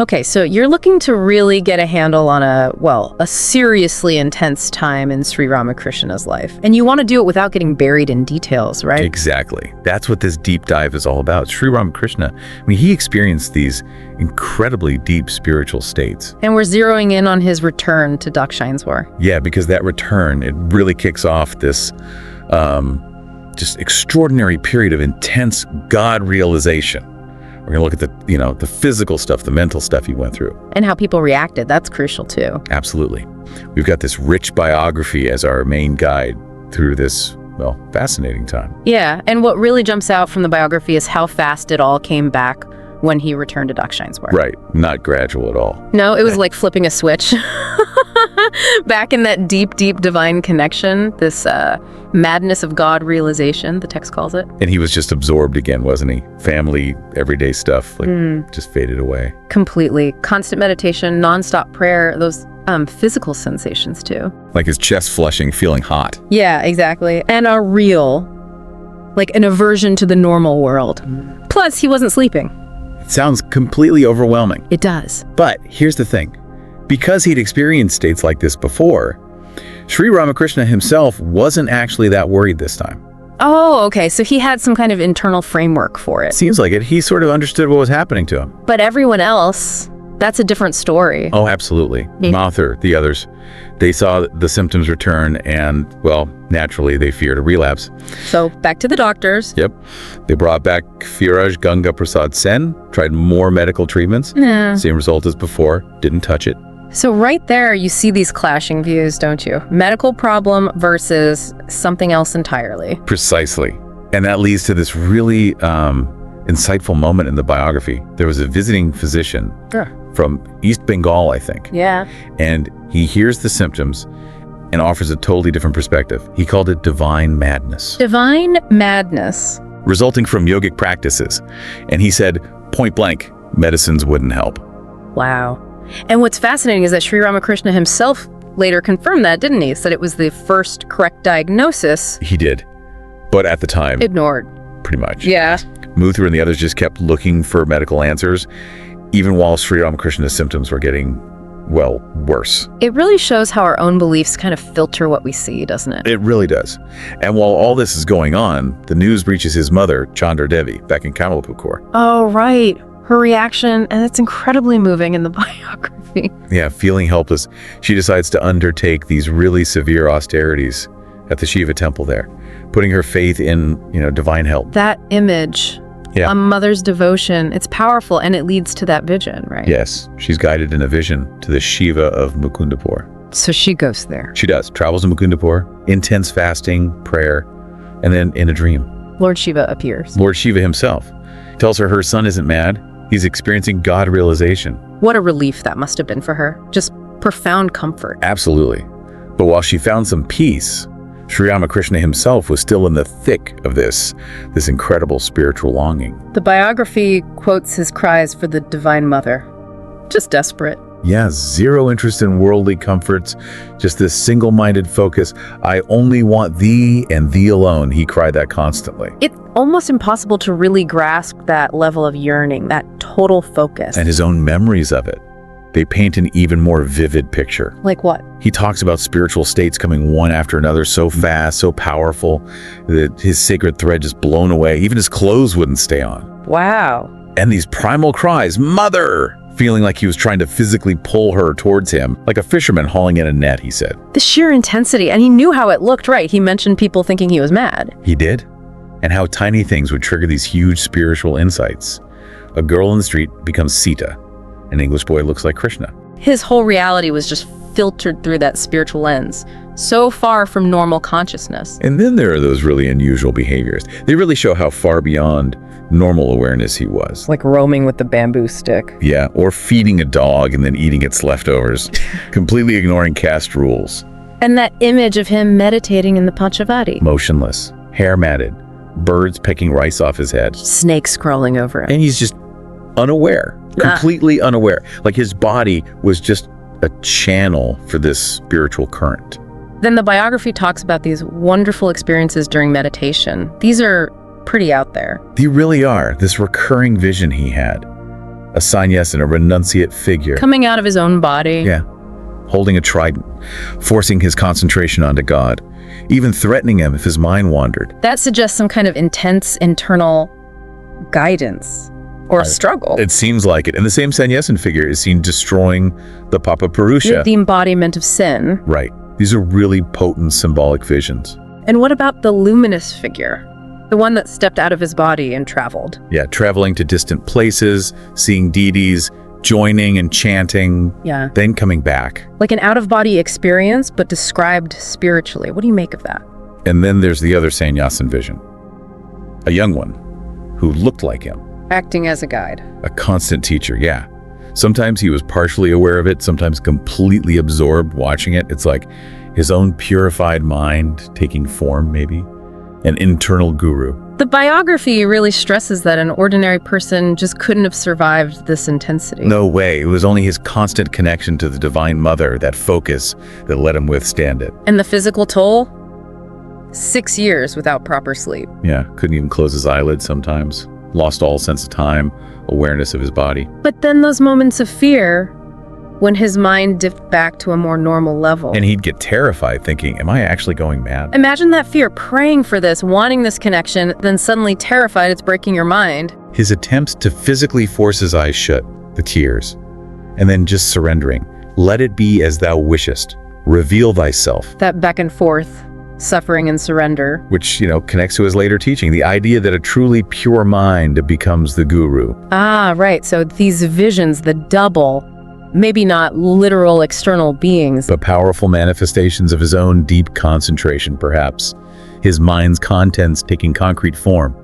Okay, so you're looking to really get a handle on a seriously intense time in Sri Ramakrishna's life. And you want to do it without getting buried in details, right? Exactly. That's what this deep dive is all about. Sri Ramakrishna, he experienced these incredibly deep spiritual states. And we're zeroing in on his return to Dakshineswar. Yeah, because that return, it really kicks off this just extraordinary period of intense God-realisation. We're going to look at the physical stuff, the mental stuff he went through. And how people reacted. That's crucial, too. Absolutely. We've got this rich biography as our main guide through this, fascinating time. Yeah, and what really jumps out from the biography is how fast it all came back when he returned to Dakshineswar. Right. Not gradual at all. No, it was like flipping a switch. Back in that deep, deep divine connection, this madness of God-realisation, the text calls it. And he was just absorbed again, wasn't he? Family, everyday stuff, just faded away. Completely. Constant meditation, nonstop prayer, those physical sensations too. Like his chest flushing, feeling hot. Yeah, exactly. And a real, like an aversion to the normal world. Plus, he wasn't sleeping. It sounds completely overwhelming. It does. But here's the thing. Because he'd experienced states like this before, Sri Ramakrishna himself wasn't actually that worried this time. Oh, okay. So he had some kind of internal framework for it. Seems like it. He sort of understood what was happening to him. But everyone else, that's a different story. Oh, absolutely. Mathur, the others, they saw the symptoms return and, naturally, they feared a relapse. So back to the doctors. Yep. They brought back Firaj Ganga Prasad Sen, tried more medical treatments. Yeah. Same result as before, didn't touch it. So right there, you see these clashing views, don't you? Medical problem versus something else entirely. Precisely. And that leads to this really insightful moment in the biography. There was a visiting physician from East Bengal, I think. Yeah. And he hears the symptoms and offers a totally different perspective. He called it divine madness. Divine madness. Resulting from yogic practices. And he said, point blank, medicines wouldn't help. Wow. And what's fascinating is that Sri Ramakrishna himself later confirmed that, didn't he? Said it was the first correct diagnosis. He did. But at the time, ignored. Pretty much. Yeah. Mathur and the others just kept looking for medical answers, even while Sri Ramakrishna's symptoms were getting, worse. It really shows how our own beliefs kind of filter what we see, doesn't it? It really does. And while all this is going on, the news reaches his mother, Chandra Devi, back in Kamalapur. Oh, right. Her reaction, and it's incredibly moving in the biography. Yeah, feeling helpless, she decides to undertake these really severe austerities at the Shiva temple there, putting her faith in, divine help. That image, a mother's devotion, it's powerful, and it leads to that vision, right? Yes, she's guided in a vision to the Shiva of Mukundapur. So she goes there. She does. Travels to Mukundapur, intense fasting, prayer, and then in a dream, Lord Shiva appears. Lord Shiva himself tells her son isn't mad. He's experiencing God-realisation. What a relief that must have been for her. Just profound comfort. Absolutely. But while she found some peace, Sri Ramakrishna himself was still in the thick of this incredible spiritual longing. The biography quotes his cries for the Divine Mother. Just desperate. Yeah, zero interest in worldly comforts, just this single-minded focus. I only want thee and thee alone, he cried that constantly. It's almost impossible to really grasp that level of yearning, that total focus. And his own memories of it. They paint an even more vivid picture. Like what? He talks about spiritual states coming one after another so fast, so powerful, that his sacred thread just blown away. Even his clothes wouldn't stay on. Wow. And these primal cries, Mother! Feeling like he was trying to physically pull her towards him, like a fisherman hauling in a net, he said. The sheer intensity, and he knew how it looked, right? He mentioned people thinking he was mad. He did. And how tiny things would trigger these huge spiritual insights. A girl in the street becomes Sita. An English boy looks like Krishna. His whole reality was just filtered through that spiritual lens, so far from normal consciousness. And then there are those really unusual behaviors. They really show how far beyond normal awareness he was. Like roaming with the bamboo stick. Yeah, or feeding a dog and then eating its leftovers, completely ignoring caste rules. And that image of him meditating in the Panchavati. Motionless, hair matted, birds pecking rice off his head. Snakes crawling over him. And he's just unaware, completely unaware. Like his body was just a channel for this spiritual current. Then the biography talks about these wonderful experiences during meditation. These are pretty out there. They really are. This recurring vision he had. a sannyas and a renunciate figure. Coming out of his own body. Yeah. Holding a trident, forcing his concentration onto God, even threatening him if his mind wandered. That suggests some kind of intense internal guidance or a struggle. It seems like it. And the same sannyasin figure is seen destroying the Papa Purusha. The embodiment of sin. Right. These are really potent symbolic visions. And what about the luminous figure? The one that stepped out of his body and traveled. Yeah, traveling to distant places, seeing deities, joining and chanting, Yeah. then coming back. Like an out-of-body experience, but described spiritually. What do you make of that? And then there's the other sannyasin vision. A young one who looked like him. Acting as a guide. A constant teacher, yeah. Sometimes he was partially aware of it, sometimes completely absorbed watching it. It's like his own purified mind taking form, maybe. An internal guru. The biography really stresses that an ordinary person just couldn't have survived this intensity. No way. It was only his constant connection to the Divine Mother, that focus, that let him withstand it. And the physical toll? 6 years without proper sleep. Yeah, couldn't even close his eyelids sometimes. Lost all sense of time, awareness of his body. But then those moments of fear, when his mind dipped back to a more normal level. And he'd get terrified thinking, am I actually going mad? Imagine that fear, praying for this, wanting this connection, then suddenly terrified it's breaking your mind. His attempts to physically force his eyes shut, the tears, and then just surrendering. Let it be as thou wishest. Reveal thyself. That back and forth, suffering and surrender. Which, connects to his later teaching. The idea that a truly pure mind becomes the guru. Ah, right. So these visions, the double, maybe not literal external beings, but powerful manifestations of his own deep concentration, perhaps. His mind's contents taking concrete form.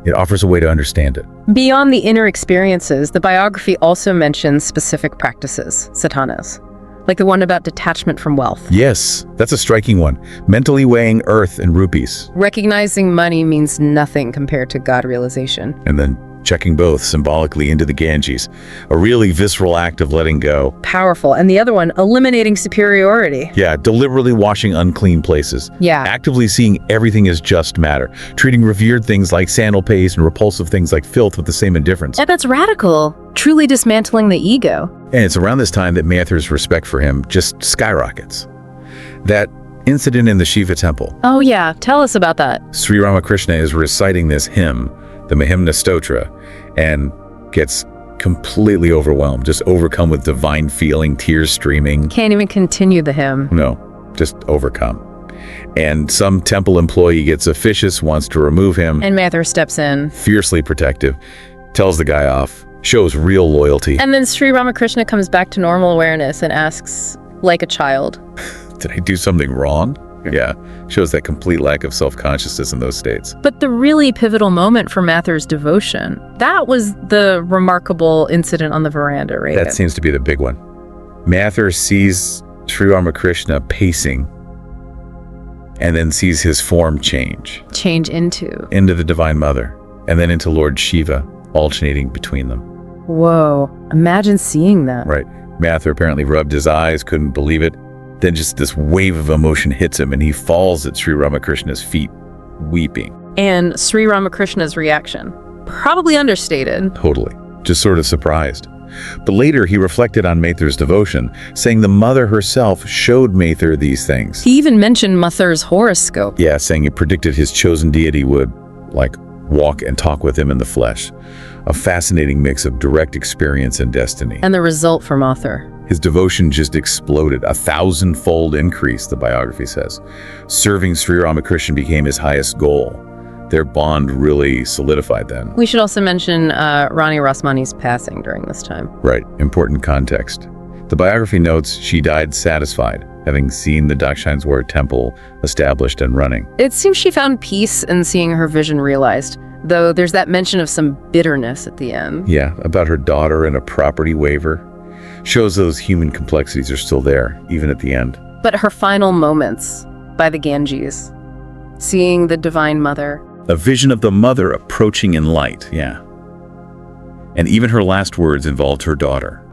It offers a way to understand it. Beyond the inner experiences, the biography also mentions specific practices, sadhanas, like the one about detachment from wealth. Yes, that's a striking one. Mentally weighing earth and rupees. Recognizing money means nothing compared to God realization. And then checking both symbolically into the Ganges. A really visceral act of letting go. Powerful. And the other one, eliminating superiority. Yeah, deliberately washing unclean places. Yeah. Actively seeing everything as just matter. Treating revered things like sandal paste and repulsive things like filth with the same indifference. And that's radical. Truly dismantling the ego. And it's around this time that Mathur's respect for him just skyrockets. That incident in the Shiva temple. Oh yeah, tell us about that. Sri Ramakrishna is reciting this hymn, the Mahimna Stotra, and gets completely overwhelmed, just overcome with divine feeling, tears streaming. Can't even continue the hymn. No, just overcome. And some temple employee gets officious, wants to remove him. And Mathur steps in. Fiercely protective, tells the guy off, shows real loyalty. And then Sri Ramakrishna comes back to normal awareness and asks, like a child, did I do something wrong? Yeah, shows that complete lack of self-consciousness in those states. But the really pivotal moment for Mathur's devotion, that was the remarkable incident on the veranda, right? That seems to be the big one. Mathur sees Sri Ramakrishna pacing and then sees his form change. Change into the Divine Mother, and then into Lord Shiva, alternating between them. Whoa, imagine seeing that. Right. Mathur apparently rubbed his eyes, couldn't believe it. Then just this wave of emotion hits him and he falls at Sri Ramakrishna's feet, weeping. And Sri Ramakrishna's reaction, probably understated. Totally. Just sort of surprised. But later he reflected on Mathur's devotion, saying the mother herself showed Mathur these things. He even mentioned Mathur's horoscope. Yeah, saying it predicted his chosen deity would, walk and talk with him in the flesh. A fascinating mix of direct experience and destiny. And the result for Mathur. His devotion just exploded, 1,000-fold increase, the biography says. Serving Sri Ramakrishna became his highest goal. Their bond really solidified then. We should also mention Rani Rasmani's passing during this time. Right, important context. The biography notes she died satisfied, having seen the Dakshineswar temple established and running. It seems she found peace in seeing her vision realized, though there's that mention of some bitterness at the end. Yeah, about her daughter and a property waiver. Shows those human complexities are still there, even at the end. But her final moments by the Ganges, seeing the Divine Mother. A vision of the mother approaching in light, yeah. And even her last words involved her daughter.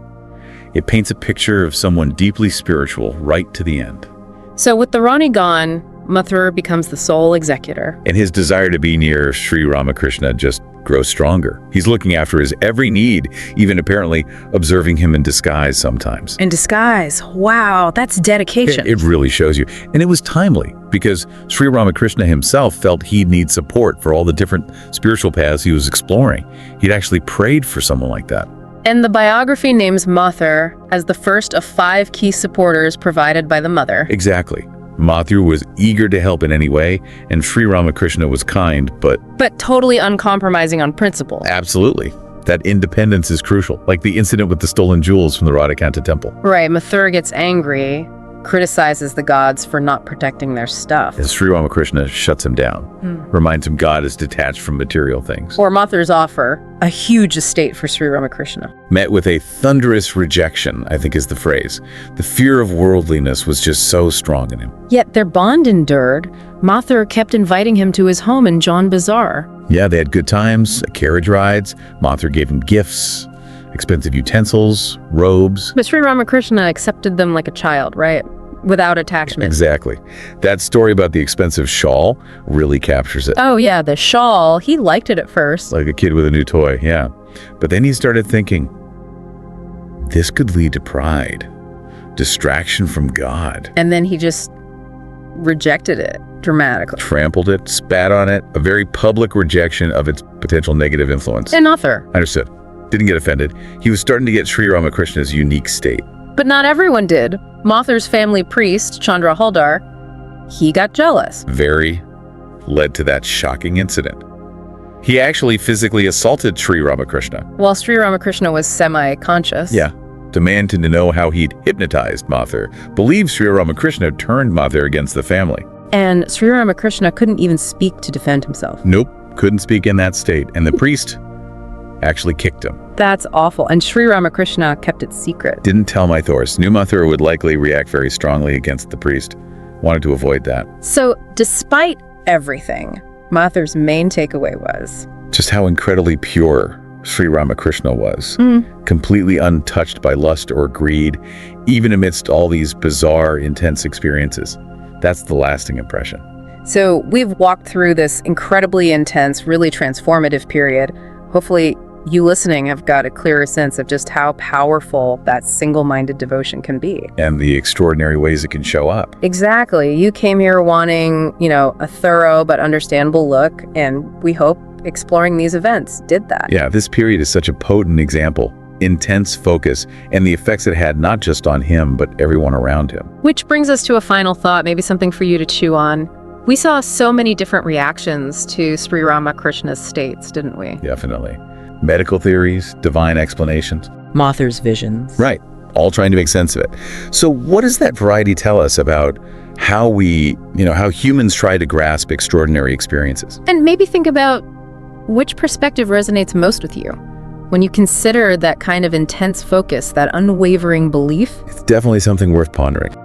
It paints a picture of someone deeply spiritual right to the end. So with the Rani gone, Mathur becomes the sole executor. And his desire to be near Sri Ramakrishna just grows stronger. He's looking after his every need, even apparently observing him in disguise sometimes. In disguise. Wow, that's dedication. It really shows you. And it was timely because Sri Ramakrishna himself felt he'd need support for all the different spiritual paths he was exploring. He'd actually prayed for someone like that. And the biography names Mathur as the first of 5 key supporters provided by the mother. Exactly. Mathur was eager to help in any way, and Sri Ramakrishna was kind, but totally uncompromising on principle. absolutely. That independence is crucial, like the incident with the stolen jewels from the Radhakanta temple. Right, Mathur gets angry, criticizes the gods for not protecting their stuff. And Sri Ramakrishna shuts him down, reminds him God is detached from material things. Or Mathur's offer, a huge estate for Sri Ramakrishna. Met with a thunderous rejection, I think is the phrase. The fear of worldliness was just so strong in him. Yet their bond endured. Mathur kept inviting him to his home in Jaun Bazaar. Yeah, they had good times, carriage rides. Mathur gave him gifts, expensive utensils, robes. But Sri Ramakrishna accepted them like a child, right? Without attachment. Exactly. That story about the expensive shawl really captures it. Oh yeah, the shawl. He liked it at first. Like a kid with a new toy, yeah. But then he started thinking, this could lead to pride, distraction from God. And then he just rejected it dramatically. Trampled it, spat on it, a very public rejection of its potential negative influence. And Mathur. Understood. Didn't get offended. He was starting to get Sri Ramakrishna's unique state. But not everyone did. Mathur's family priest, Chandra Haldar, he got jealous. Led to that shocking incident. He actually physically assaulted Sri Ramakrishna. While Sri Ramakrishna was semi-conscious. Yeah. Demanded to know how he'd hypnotized Mathur. Believed Sri Ramakrishna turned Mathur against the family. And Sri Ramakrishna couldn't even speak to defend himself. Nope. Couldn't speak in that state. And the priest actually kicked him. That's awful. And Sri Ramakrishna kept it secret. Didn't tell Mathur. Knew Mathur would likely react very strongly against the priest. Wanted to avoid that. So, despite everything, Mathur's main takeaway was just how incredibly pure Sri Ramakrishna was. Completely untouched by lust or greed, even amidst all these bizarre, intense experiences. That's the lasting impression. So, we've walked through this incredibly intense, really transformative period. Hopefully, you listening have got a clearer sense of just how powerful that single-minded devotion can be. And the extraordinary ways it can show up. Exactly. You came here wanting, a thorough but understandable look, and we hope exploring these events did that. Yeah, this period is such a potent example. Intense focus, and the effects it had not just on him, but everyone around him. Which brings us to a final thought, maybe something for you to chew on. We saw so many different reactions to Sri Ramakrishna's states, didn't we? Definitely. Medical theories, divine explanations. Mathur's visions. Right. All trying to make sense of it. So what does that variety tell us about how how humans try to grasp extraordinary experiences? And maybe think about which perspective resonates most with you when you consider that kind of intense focus, that unwavering belief. It's definitely something worth pondering.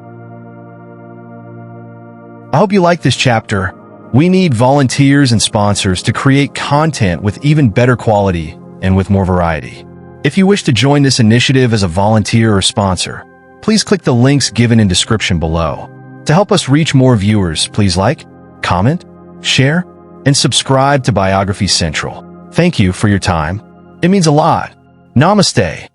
I hope you like this chapter. We need volunteers and sponsors to create content with even better quality and with more variety. If you wish to join this initiative as a volunteer or sponsor, please click the links given in description below. To help us reach more viewers, please like, comment, share, and subscribe to Biography Central. Thank you for your time. It means a lot. Namaste.